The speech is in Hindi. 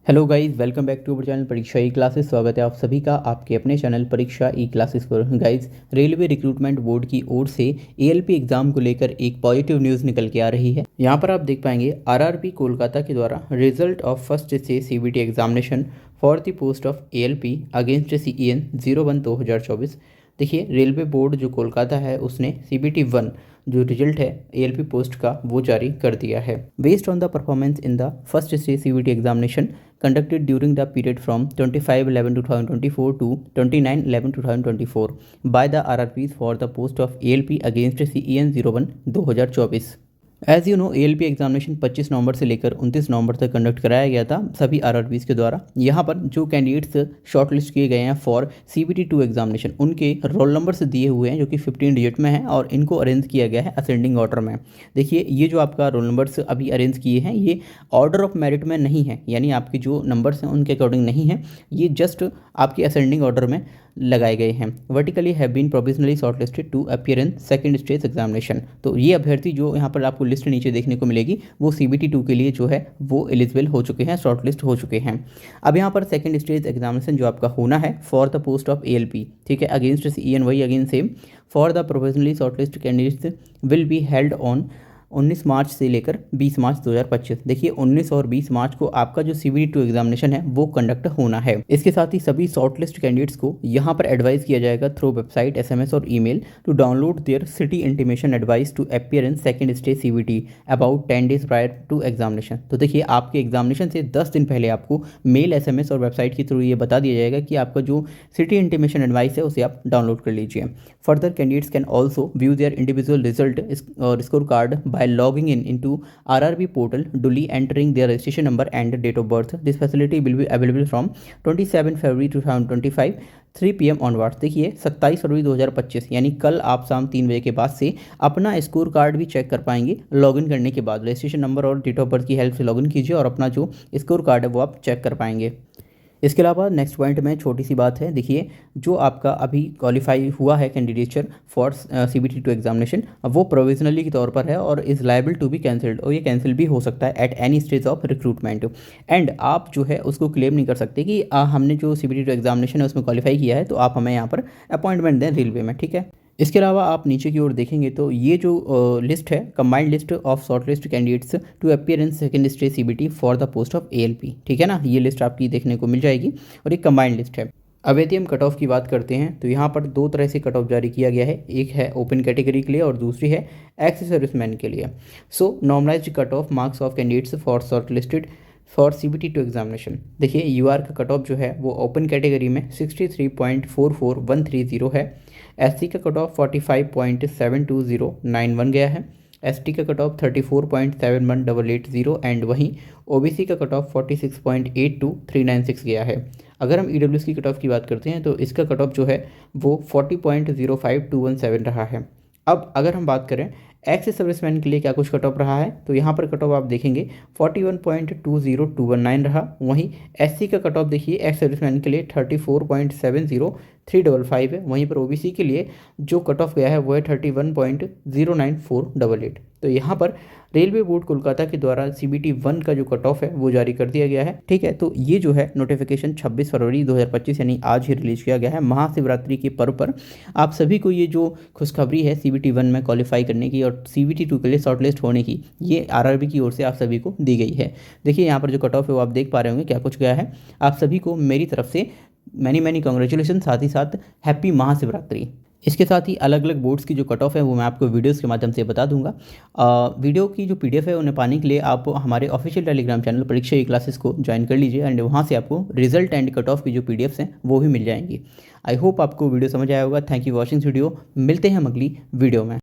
Hello guys, welcome back to our channel Pariksha E classes. स्वागत है आप सभी का आपके अपने चैनल परीक्षा ई क्लासेस पर। गाइस, रेलवे रिक्रूटमेंट बोर्ड की ओर से एएलपी एग्जाम को लेकर एक पॉजिटिव न्यूज़ निकल के आ रही है। यहाँ पर आप देख पाएंगे आरआरबी कोलकाता के द्वारा रिजल्ट ऑफ फर्स्ट से CBT examination for the post of ALP against CEN 01 2024। देखिए, रेलवे बोर्ड जो कोलकाता है उसने सीबीटी 1 जो रिजल्ट है एएलपी पोस्ट का वो जारी कर दिया है। Based on the performance in the first stage CBT examination conducted during the period from 25/11/2024 to 29/11/2024 by the RRPs for the post of ALP against CEN 01 2024। As you know, ALP examination 25 नवंबर से लेकर 29 नवंबर तक कंडक्ट कराया गया था सभी आरआरबीज के द्वारा। यहाँ पर जो कैंडिडेट्स शॉर्टलिस्ट किए गए हैं फॉर सीबीटी 2 एग्जामिनेशन, उनके रोल नंबर्स दिए हुए हैं जो कि 15 डिजिट में है और इनको अरेंज किया गया है असेंडिंग ऑर्डर में। देखिए, ये जो आपका रोल नंबर्स अभी अरेंज किए हैं ये ऑर्डर ऑफ मेरिट में नहीं है, यानी आपके जो नंबर्स हैं उनके अकॉर्डिंग नहीं है, ये जस्ट आपके असेंडिंग ऑर्डर में लगाए गए हैं। Vertically have been provisionally shortlisted to appear in second stage examination. तो ये अभ्यर्थी जो यहाँ पर आपको लिस्ट नीचे देखने को मिलेगी वो सीबीटी 2 के लिए जो है वो एलिजिबल हो चुके हैं, शॉर्टलिस्ट हो चुके हैं। अब यहाँ पर सेकंड स्टेज एग्जामिनेशन जो आपका होना है for the post of ALP, ठीक है, अगेंस्ट सीईएन वही again same for the provisionally shortlist candidates will be held on 19 मार्च से लेकर 20 मार्च 2025। देखिए, 19 और 20 मार्च को आपका जो सीबीटी 2 एग्जामिनेशन है वो कंडक्ट होना है। इसके साथ ही सभी शॉर्टलिस्ट कैंडिडेट्स को यहाँ पर एडवाइस किया जाएगा थ्रू वेबसाइट, एसएमएस और email to download their city intimation advice to appear in second stage CBT about 10 days prior to examination. तो देखिए, आपके एग्जामिनेशन से 10 दिन पहले आपको मेल, एसएमएस और वेबसाइट के थ्रू ये बता दिया जाएगा कि आपका जो सिटी इंटीमेशन एडवाइस है उसे आप डाउनलोड कर लीजिए। Further candidates can also view their individual result और score card by logging in into RRB portal, duly entering their registration number and date of birth. This facility will be available from 27 February 2025 3 PM onwards. देखिए, 27 फरवरी 2025 यानी कल आप शाम 3 बजे के बाद से अपना स्कोर कार्ड भी चेक कर पाएंगे। लॉगिन करने के बाद रजिस्ट्रेशन नंबर और डेट ऑफ बर्थ की हेल्प से लॉगिन कीजिए और अपना जो स्कोर कार्ड है वो आप चेक कर पाएंगे। इसके अलावा नेक्स्ट पॉइंट में छोटी सी बात है, देखिए, जो आपका अभी क्वालिफाई हुआ है कैंडिडेचर फॉर सीबीटी 2 एग्जामिनेशन वो प्रोविजनली के तौर पर है और is liable to be cancelled, और ये कैंसिल भी हो सकता है at any stage of recruitment. And आप जो है उसको क्लेम नहीं कर सकते कि हमने जो सीबीटी 2 एग्जामिनेशन है उसमें क्वालिफाई किया है तो आप हमें यहाँ पर अपॉइंटमेंट दें रेलवे में, ठीक है। इसके अलावा आप नीचे की ओर देखेंगे तो ये जो लिस्ट है, combined list of shortlist candidates to appear in second stage CBT for the post of ALP, ठीक है ना, ये लिस्ट आपकी देखने को मिल जाएगी और एक कंबाइंड लिस्ट है। अब यदि हम कट ऑफ की बात करते हैं तो यहाँ पर दो तरह से कट ऑफ जारी किया गया है, एक है ओपन कैटेगरी के लिए और दूसरी है एक्स सर्विसमैन के लिए। So normalised cut off marks of candidates for shortlisted for CBT 2 examination. देखिए, यूआर का कट ऑफ जो है वो ओपन कैटेगरी में 63.44130 है, एससी का कट ऑफ 45.72091 गया है, एसटी का कट ऑफ 34.71880 एंड वहीं ओबीसी का कट ऑफ 46.82396 गया है। अगर हम ईडब्ल्यूएस की कट ऑफ की बात करते हैं तो इसका कट ऑफ जो है वो 40.05217 रहा है। अब अगर हम बात करें एक्स सर्विसमैन के लिए क्या कुछ कट ऑफ रहा है तो यहाँ पर कट ऑफ आप देखेंगे 41.20219 रहा। वहीं एससी का कट ऑफ देखिए एक्स सर्विसमैन के लिए 34.70355 है। वहीं पर ओबीसी के लिए जो कट ऑफ गया है वो है 31.09488। तो यहाँ पर रेलवे बोर्ड कोलकाता के द्वारा सीबीटी 1 का जो कट ऑफ है वो जारी कर दिया गया है, ठीक है। तो ये जो है नोटिफिकेशन 26 फरवरी 2025 यानी आज ही रिलीज किया गया है। महाशिवरात्रि के पर्व पर आप सभी को ये जो खुशखबरी है सीबीटी 1 में क्वालिफाई करने की और सीबीटी 2 के लिए शॉर्टलिस्ट होने की, ये आरआरबी की ओर से आप सभी को दी गई है। देखिए, यहाँ पर जो कट ऑफ है वो आप देख पा रहे होंगे क्या कुछ गया है। आप सभी को मेरी तरफ से मैनी कॉन्ग्रेचुलेसन, साथ ही साथ हैप्पी महाशिवरात्रि। इसके साथ ही अलग अलग बोर्ड्स की जो कट ऑफ है वो मैं आपको वीडियोस के माध्यम से बता दूंगा। वीडियो की जो पीडीएफ है उन्हें पाने के लिए आप हमारे official Telegram channel Pariksha E classes को ज्वाइन कर लीजिए एंड वहाँ से आपको रिजल्ट एंड कट ऑफ की जो पीडीएफ्स हैं वो भी मिल जाएंगी। आई होप आपको वीडियो समझ आया होगा। थैंक यू वॉचिंग वीडियो, मिलते हैं हम अगली वीडियो में।